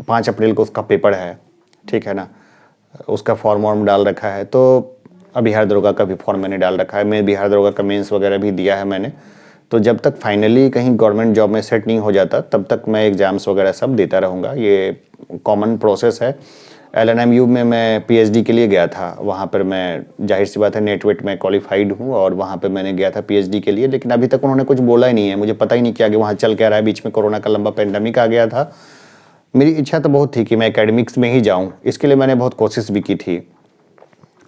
5 अप्रैल को उसका पेपर है, ठीक है ना, उसका फॉर्म वॉर्म डाल रखा है। तो बिहार दरोगा का भी फॉर्म मैंने डाल रखा है। मैं बिहार दरोगा का मेंस वगैरह भी दिया है मैंने। तो जब तक फाइनली कहीं गवर्नमेंट जॉब में सेट नहीं हो जाता तब तक मैं एग्ज़ाम्स वगैरह सब देता रहूँगा, ये कॉमन प्रोसेस है। LNMU में मैं PhD के लिए गया था, वहाँ पर मैं जाहिर सी बात है नेट वेट में क्वालिफाइड हूँ और वहाँ पर मैंने गया था PhD के लिए, लेकिन अभी तक उन्होंने कुछ बोला ही नहीं है। मुझे पता ही नहीं कि आगे वहाँ चल क्या रहा है। बीच में कोरोना का लंबा पेंडेमिक आ गया था। मेरी इच्छा तो बहुत थी कि मैं एकेडमिक्स में ही जाऊँ, इसके लिए मैंने बहुत कोशिश भी की थी।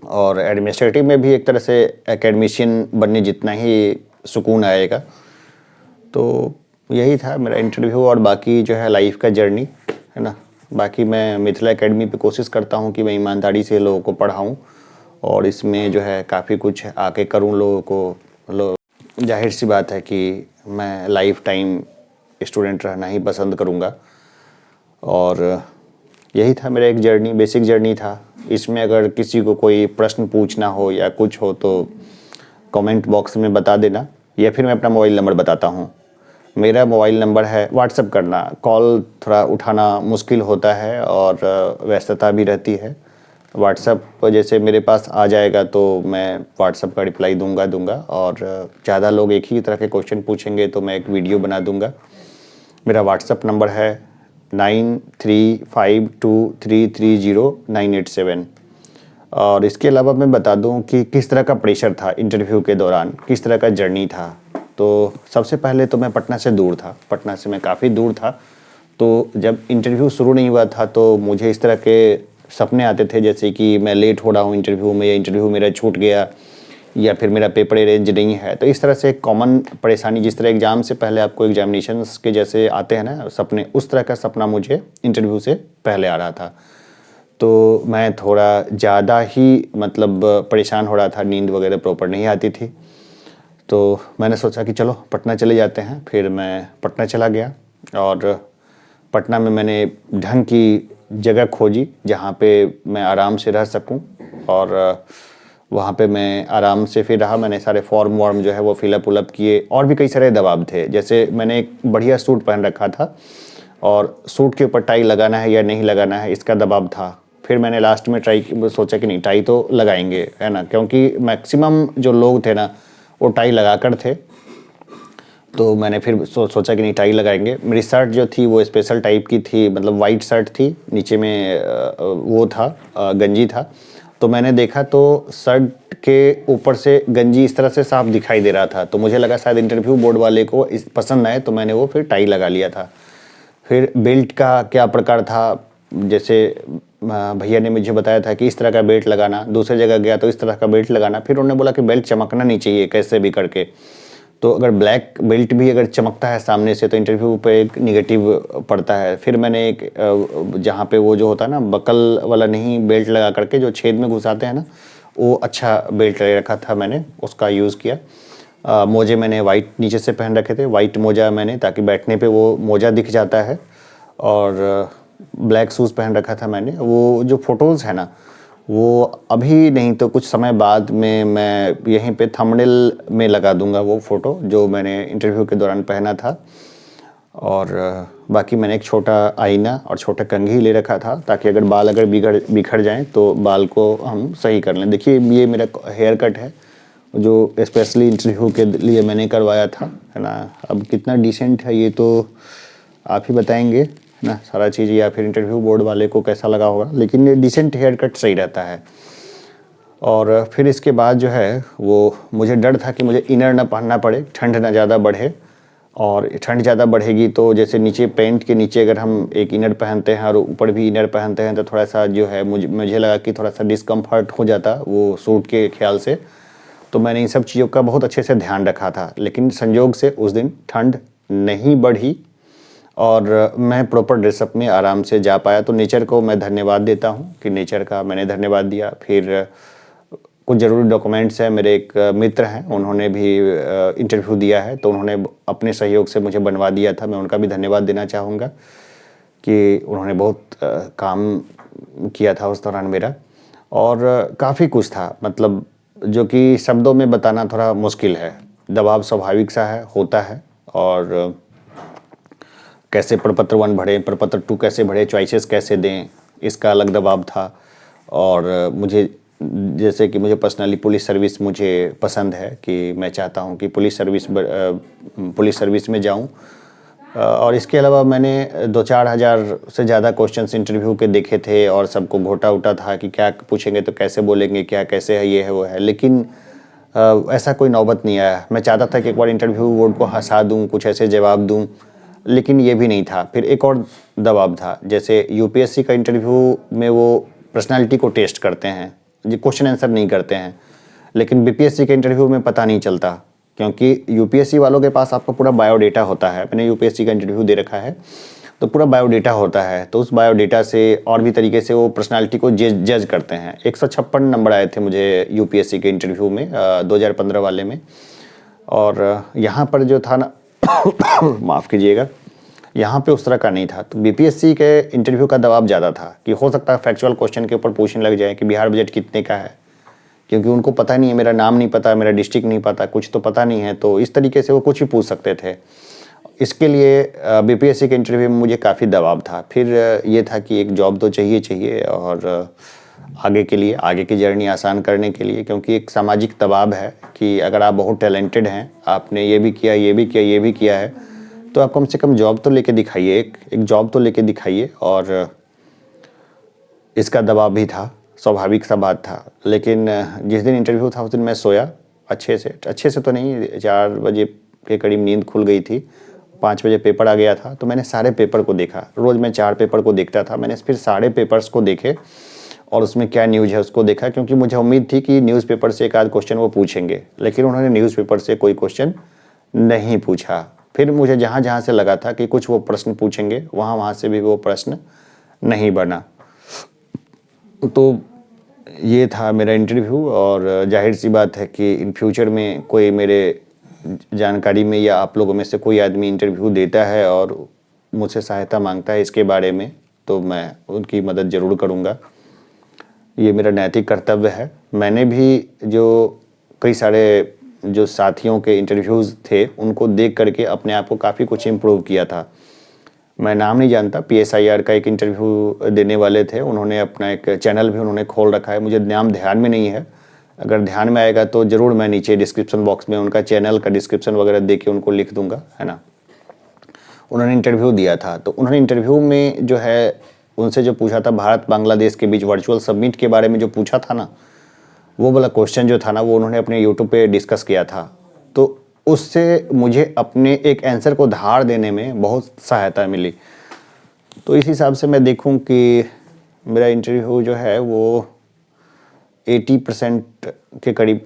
और एडमिनिस्ट्रेटिव में भी एक तरह से एकेडमिशियन बनने जितना ही सुकून आएगा। तो यही था मेरा इंटरव्यू और बाकी जो है लाइफ का जर्नी, है ना। बाकी मैं मिथिला एकेडमी पे कोशिश करता हूँ कि मैं ईमानदारी से लोगों को पढ़ाऊँ और इसमें जो है काफ़ी कुछ आके करूँ लोगों को। जाहिर सी बात है कि मैं लाइफ टाइम स्टूडेंट रहना ही पसंद करूँगा। और यही था मेरा एक जर्नी, बेसिक जर्नी था। इसमें अगर किसी को कोई प्रश्न पूछना हो या कुछ हो तो कमेंट बॉक्स में बता देना, या फिर मैं अपना मोबाइल नंबर बताता हूँ। मेरा मोबाइल नंबर है, व्हाट्सअप करना, कॉल थोड़ा उठाना मुश्किल होता है और व्यस्तता भी रहती है। व्हाट्सअप जैसे मेरे पास आ जाएगा तो मैं व्हाट्सअप का रिप्लाई दूंगा। और ज़्यादा लोग एक ही तरह के क्वेश्चन पूछेंगे तो मैं एक वीडियो बना दूंगा। मेरा व्हाट्सअप नंबर है 9352330987। और इसके अलावा मैं बता दूं कि किस तरह का प्रेशर था इंटरव्यू के दौरान, किस तरह का जर्नी था। तो सबसे पहले तो मैं पटना से दूर था, पटना से मैं काफ़ी दूर था। तो जब इंटरव्यू शुरू नहीं हुआ था तो मुझे इस तरह के सपने आते थे जैसे कि मैं लेट हो रहा हूँ इंटरव्यू में, या इंटरव्यू मेरा छूट गया, या फिर मेरा पेपर अरेंज नहीं है। तो इस तरह से एक कॉमन परेशानी, जिस तरह एग्ज़ाम से पहले आपको एग्जामिनेशंस के जैसे आते हैं ना सपने, उस तरह का सपना मुझे इंटरव्यू से पहले आ रहा था। तो मैं थोड़ा ज़्यादा ही मतलब परेशान हो रहा था, नींद वगैरह प्रॉपर नहीं आती थी। तो मैंने सोचा कि चलो पटना चले जाते हैं। फिर मैं पटना चला गया और पटना में मैंने ढंग की जगह खोजी जहाँ पे मैं आराम से रह सकूँ। और वहाँ पे मैं आराम से फिर रहा। मैंने सारे फॉर्म वॉर्म जो है वो फिलअप उलअप किए। और भी कई सारे दबाव थे, जैसे मैंने एक बढ़िया सूट पहन रखा था और सूट के ऊपर टाई लगाना है या नहीं लगाना है इसका दबाव था। फिर मैंने लास्ट में सोचा कि नहीं, टाई तो लगाएंगे, है ना, क्योंकि मैक्सिमम जो लोग थे ना वो टाई लगा कर थे। तो मैंने फिर सोचा कि नहीं, टाई लगाएंगे। मेरी शर्ट जो थी वो स्पेशल टाइप की थी, मतलब वाइट शर्ट थी, नीचे में वो था गंजी था। तो मैंने देखा तो शर्ट के ऊपर से गंजी इस तरह से साफ दिखाई दे रहा था। तो मुझे लगा शायद इंटरव्यू बोर्ड वाले को पसंद आए, तो मैंने वो फिर टाई लगा लिया था। फिर बेल्ट का क्या प्रकार था, जैसे भैया ने मुझे बताया था कि इस तरह का बेल्ट लगाना, दूसरी जगह गया तो इस तरह का बेल्ट लगाना। फिर उन्होंने बोला कि बेल्ट चमकना नहीं चाहिए कैसे भी करके। तो अगर ब्लैक बेल्ट भी अगर चमकता है सामने से तो इंटरव्यू पे एक निगेटिव पड़ता है। फिर मैंने एक जहाँ पे वो जो होता है ना बकल वाला नहीं बेल्ट लगा करके जो छेद में घुसाते हैं ना, वो अच्छा बेल्ट ले रखा था मैंने, उसका यूज़ किया। मोजे मैंने वाइट नीचे से पहन रखे थे, वाइट मोजा मैंने, ताकि बैठने पे वो मोजा दिख जाता है। और ब्लैक शूज़ पहन रखा था मैंने। वो जो फ़ोटोज़ है ना, वो अभी नहीं तो कुछ समय बाद में मैं यहीं पे थंबनेल में लगा दूंगा वो फ़ोटो जो मैंने इंटरव्यू के दौरान पहना था। और बाकी मैंने एक छोटा आईना और छोटा कंघी ले रखा था, ताकि अगर बाल अगर बिखर जाएं तो बाल को हम सही कर लें। देखिए ये मेरा हेयर कट है जो स्पेशली इंटरव्यू के लिए मैंने करवाया था, है ना। अब कितना डिसेंट है ये तो आप ही बताएंगे, है ना, सारा चीज़, या फिर इंटरव्यू बोर्ड वाले को कैसा लगा होगा, लेकिन ये डिसेंट हेयर कट सही रहता है। और फिर इसके बाद जो है वो मुझे डर था कि मुझे इनर ना पहनना पड़े, ठंड ना ज़्यादा बढ़े। और ठंड ज़्यादा बढ़ेगी तो जैसे नीचे पैंट के नीचे अगर हम एक इनर पहनते हैं और ऊपर भी इनर पहनते हैं तो थोड़ा सा जो है मुझे लगा कि थोड़ा सा डिस्कम्फर्ट हो जाता वो सूट के ख्याल से। तो मैंने इन सब चीज़ों का बहुत अच्छे से ध्यान रखा था। लेकिन संयोग से उस दिन ठंड नहीं बढ़ी और मैं प्रॉपर ड्रेसअप में आराम से जा पाया। तो नेचर को मैं धन्यवाद देता हूँ कि नेचर का मैंने धन्यवाद दिया। फिर कुछ ज़रूरी डॉक्यूमेंट्स हैं, मेरे एक मित्र हैं, उन्होंने भी इंटरव्यू दिया है तो उन्होंने अपने सहयोग से मुझे बनवा दिया था। मैं उनका भी धन्यवाद देना चाहूँगा कि उन्होंने बहुत काम किया था उस दौरान मेरा। और काफ़ी कुछ था, मतलब जो कि शब्दों में बताना थोड़ा मुश्किल है। दबाव स्वाभाविक सा है, होता है। और कैसे प्रपत्र 1 भरें, प्रपत्र 2 कैसे भरें, चॉइसेस कैसे दें, इसका अलग दबाव था। और मुझे जैसे कि मुझे पर्सनली पुलिस सर्विस मुझे पसंद है कि मैं चाहता हूं कि पुलिस सर्विस में जाऊं। और इसके अलावा मैंने 2-4 हज़ार से ज़्यादा क्वेश्चंस इंटरव्यू के देखे थे और सबको घोटा उटा था कि क्या पूछेंगे तो कैसे बोलेंगे, क्या कैसे है, ये है वो है। लेकिन ऐसा कोई नौबत नहीं आया। मैं चाहता था कि एक बार इंटरव्यू बोर्ड को हंसा दूं, कुछ ऐसे जवाब दूं, लेकिन ये भी नहीं था। फिर एक और दबाव था, जैसे यूपीएससी का इंटरव्यू में वो पर्सनालिटी को टेस्ट करते हैं, ये क्वेश्चन आंसर नहीं करते हैं। लेकिन बीपीएससी के इंटरव्यू में पता नहीं चलता, क्योंकि यूपीएससी वालों के पास आपका पूरा बायोडेटा होता है। मैंने यूपीएससी का इंटरव्यू दे रखा है तो पूरा बायोडेटा होता है, तो उस बायोडेटा से और भी तरीके से वो पर्सनालिटी को जज करते हैं। 156 नंबर आए थे मुझे यूपीएससी के इंटरव्यू में 2015 वाले में। और यहाँ पर जो था ना माफ़ कीजिएगा, यहाँ पे उस तरह का नहीं था। तो बीपीएससी के इंटरव्यू का दबाव ज़्यादा था कि हो सकता है फैक्चुअल क्वेश्चन के ऊपर पूछने लग जाए कि बिहार बजट कितने का है, क्योंकि उनको पता नहीं है, मेरा नाम नहीं पता, मेरा डिस्ट्रिक्ट नहीं पता, कुछ तो पता नहीं है। तो इस तरीके से वो कुछ भी पूछ सकते थे। इसके लिए बीपीएससी के इंटरव्यू में मुझे काफ़ी दबाव था। फिर ये था कि एक जॉब तो चाहिए और आगे के लिए, आगे की जर्नी आसान करने के लिए, क्योंकि एक सामाजिक दबाव है कि अगर आप बहुत टैलेंटेड हैं, आपने ये भी किया, ये भी किया, ये भी किया है, तो आप कम से कम जॉब तो लेके दिखाइए, एक जॉब तो लेके दिखाइए। और इसका दबाव भी था, स्वाभाविक सा बात था। लेकिन जिस दिन इंटरव्यू था उस दिन मैं सोया अच्छे से तो नहीं, 4 बजे के करीब नींद खुल गई थी, 5 बजे पेपर आ गया था। तो मैंने सारे पेपर को देखा। रोज़ मैं 4 पेपर को देखता था, मैंने फिर सारे पेपर्स को देखे और उसमें क्या न्यूज़ है उसको देखा, क्योंकि मुझे उम्मीद थी कि न्यूज़पेपर से एक आध क्वेश्चन वो पूछेंगे। लेकिन उन्होंने न्यूज़पेपर से कोई क्वेश्चन नहीं पूछा। फिर मुझे जहाँ जहाँ से लगा था कि कुछ वो प्रश्न पूछेंगे, वहाँ से भी वो प्रश्न नहीं बना। तो ये था मेरा इंटरव्यू। और जाहिर सी बात है कि इन फ्यूचर में कोई मेरे जानकारी में या आप लोगों में से कोई आदमी इंटरव्यू देता है और मुझसे सहायता मांगता है इसके बारे में, तो मैं उनकी मदद ज़रूर करूँगा। ये मेरा नैतिक कर्तव्य है। मैंने भी जो कई सारे जो साथियों के इंटरव्यूज़ थे उनको देख करके अपने आप को काफ़ी कुछ इम्प्रूव किया था। मैं नाम नहीं जानता, पीएसआईआर का एक इंटरव्यू देने वाले थे, उन्होंने अपना एक चैनल भी उन्होंने खोल रखा है, मुझे नाम ध्यान में नहीं है। अगर ध्यान में आएगा तो ज़रूर मैं नीचे डिस्क्रिप्शन बॉक्स में उनका चैनल का डिस्क्रिप्शन वगैरह दे के उनको लिख दूंगा, है ना। उन्होंने इंटरव्यू दिया था, तो उन्होंने इंटरव्यू में जो है उनसे जो पूछा था भारत बांग्लादेश के बीच वर्चुअल समिट के बारे में जो पूछा था ना, वो वाला क्वेश्चन जो था ना, वो उन्होंने अपने यूट्यूब पे डिस्कस किया था। तो उससे मुझे अपने एक आंसर को धार देने में बहुत सहायता मिली। तो इस हिसाब से मैं देखूं कि मेरा इंटरव्यू जो है वो 80% के करीब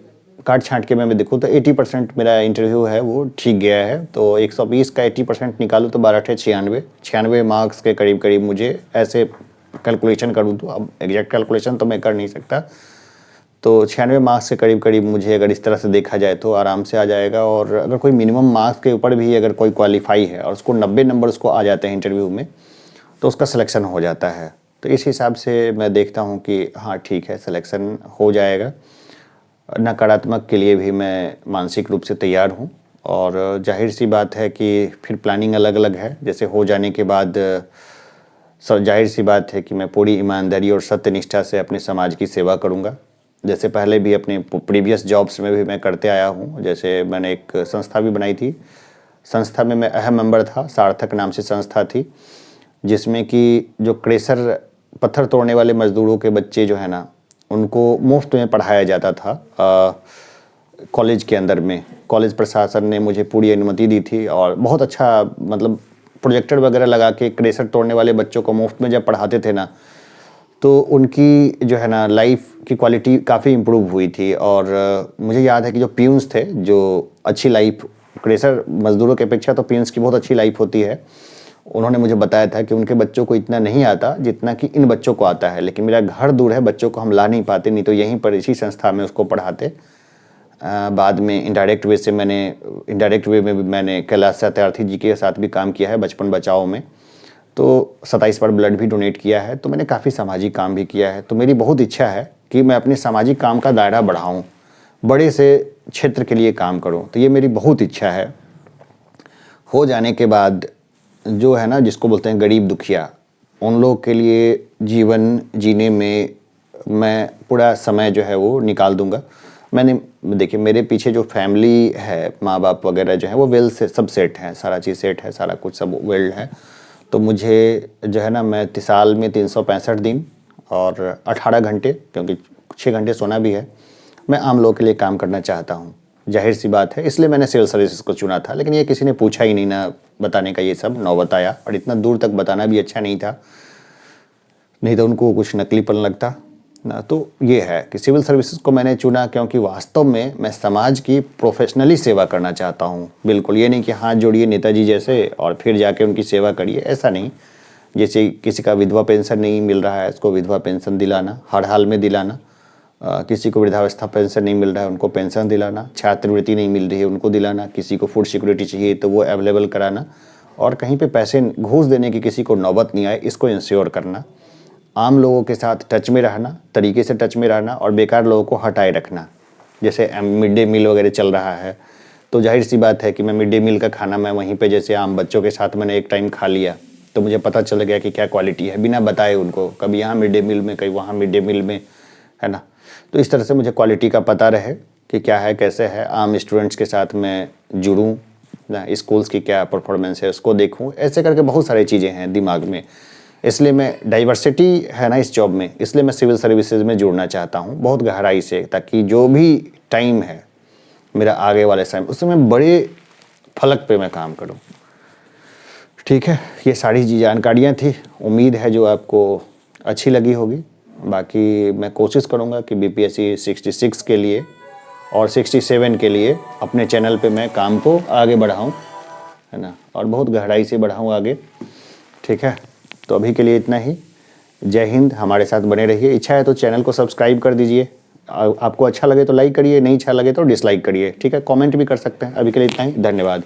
काट छाँट के मैं देखूँ तो 80% मेरा इंटरव्यू है वो ठीक गया है। तो 120 का 80% निकालूँ तो 12 ठे 96 मार्क्स के करीब करीब मुझे ऐसे कैलकुलेशन करूँ तो, अब एग्जैक्ट कैलकुलेशन तो मैं कर नहीं सकता, तो 96 मार्क्स के करीब करीब मुझे अगर इस तरह से देखा जाए तो आराम से आ जाएगा। और अगर कोई मिनिमम मार्क्स के ऊपर भी अगर कोई क्वालिफाई है और उसको 90 नंबर उसको आ जाते हैं इंटरव्यू में, तो उसका सिलेक्शन हो जाता है। तो इस हिसाब से मैं देखता हूँ कि हाँ ठीक है, सिलेक्शन हो जाएगा। नकारात्मक के लिए भी मैं मानसिक रूप से तैयार हूँ। और जाहिर सी बात है कि फिर प्लानिंग अलग अलग है। जैसे हो जाने के बाद जाहिर सी बात है कि मैं पूरी ईमानदारी और सत्यनिष्ठा से अपने समाज की सेवा करूँगा। जैसे पहले भी अपने प्रीवियस जॉब्स में भी मैं करते आया हूँ। जैसे मैंने एक संस्था भी बनाई थी, संस्था में मैं अहम मेंबर था, सार्थक नाम से संस्था थी, जिसमें कि जो क्रेशर पत्थर तोड़ने वाले मजदूरों के बच्चे जो है ना, उनको मुफ्त में पढ़ाया जाता था कॉलेज के अंदर में। कॉलेज प्रशासन ने मुझे पूरी अनुमति दी थी और बहुत अच्छा मतलब प्रोजेक्टर वगैरह लगा के क्रेशर तोड़ने वाले बच्चों को मुफ्त में जब पढ़ाते थे ना, तो उनकी जो है ना लाइफ की क्वालिटी काफ़ी इम्प्रूव हुई थी। और मुझे याद है कि जो पियून्स थे, जो अच्छी लाइफ क्रेशर मजदूरों की अपेक्षा तो पियून्स की बहुत अच्छी लाइफ होती है, उन्होंने मुझे बताया था कि उनके बच्चों को इतना नहीं आता जितना कि इन बच्चों को आता है। लेकिन मेरा घर दूर है, बच्चों को हम ला नहीं पाते, नहीं तो यहीं पर इसी संस्था में उसको पढ़ाते। बाद में इनडायरेक्ट वे में भी मैंने कैलाश सत्यार्थी जी के साथ भी काम किया है बचपन बचाओ में। तो 27 पर ब्लड भी डोनेट किया है। तो मैंने काफ़ी सामाजिक काम भी किया है। तो मेरी बहुत इच्छा है कि मैं अपने सामाजिक काम का दायरा बढ़ाऊँ, बड़े से क्षेत्र के लिए काम करूँ। तो ये मेरी बहुत इच्छा है। हो जाने के बाद जो है ना, जिसको बोलते हैं गरीब दुखिया, उन लोग के लिए जीवन जीने में मैं पूरा समय जो है वो निकाल दूंगा। मैंने देखिए, मेरे पीछे जो फैमिली है, माँ बाप वगैरह जो है वो वेल से सब सेट है, सारा चीज़ सेट है, सारा कुछ सब वेल है। तो मुझे जो है ना, मैं साल में 365 दिन और 18 घंटे, क्योंकि 6 घंटे सोना भी है, मैं आम लोगों के लिए काम करना चाहता हूँ। जाहिर सी बात है, इसलिए मैंने सिविल सर्विसेज को चुना था। लेकिन ये किसी ने पूछा ही नहीं ना बताने का, ये सब नौबत आया। और इतना दूर तक बताना भी अच्छा नहीं था, नहीं तो उनको कुछ नकलीपन लगता ना। तो ये है कि सिविल सर्विसेज को मैंने चुना क्योंकि वास्तव में मैं समाज की प्रोफेशनली सेवा करना चाहता हूँ। बिल्कुल ये नहीं कि हाथ जोड़िए नेताजी जैसे और फिर जाके उनकी सेवा करिए, ऐसा नहीं। जैसे किसी का विधवा पेंशन नहीं मिल रहा है, उसको विधवा पेंशन दिलाना, हर हाल में दिलाना। किसी को वृद्धावस्था पेंशन नहीं मिल रहा है, उनको पेंशन दिलाना। छात्रवृत्ति नहीं मिल रही है, उनको दिलाना। किसी को फूड सिक्योरिटी चाहिए तो वो अवेलेबल कराना। और कहीं पे पैसे घूस देने की किसी को नौबत नहीं आए, इसको इंश्योर करना। आम लोगों के साथ टच में रहना, तरीके से टच में रहना, और बेकार लोगों को हटाए रखना। जैसे मिड डे मील वगैरह चल रहा है, तो जाहिर सी बात है कि मैं मिड डे मील का खाना मैं वहीं पे जैसे आम बच्चों के साथ मैंने एक टाइम खा लिया, तो मुझे पता चल गया कि क्या क्वालिटी है, बिना बताए उनको, कभी यहाँ मिड डे मील में, कहीं वहाँ मिड डे मील में, है ना। तो इस तरह से मुझे क्वालिटी का पता रहे कि क्या है, कैसे है। आम स्टूडेंट्स के साथ मैं जुड़ूँ ना, स्कूल्स की क्या परफॉर्मेंस है उसको देखूँ, ऐसे करके बहुत सारी चीज़ें हैं दिमाग में। इसलिए मैं, डाइवर्सिटी है ना इस जॉब में, इसलिए मैं सिविल सर्विसेज में जुड़ना चाहता हूँ बहुत गहराई से, ताकि जो भी टाइम है मेरा आगे वाले समय, उसमें बड़े फलक पे मैं काम करूँ। ठीक है, ये सारी जी जानकारियाँ थी। उम्मीद है जो आपको अच्छी लगी होगी। बाकी मैं कोशिश करूँगा कि बीपीएससी 66 के लिए और 67 के लिए अपने चैनल पे मैं काम को आगे बढ़ाऊँ, है ना, और बहुत गहराई से बढ़ाऊँ आगे। ठीक है, तो अभी के लिए इतना ही। जय हिंद, हमारे साथ बने रहिए। इच्छा है तो चैनल को सब्सक्राइब कर दीजिए। आपको अच्छा लगे तो लाइक करिए, नहीं अच्छा लगे तो डिसलाइक करिए। ठीक है, कमेंट भी कर सकते हैं। अभी के लिए इतना ही, धन्यवाद।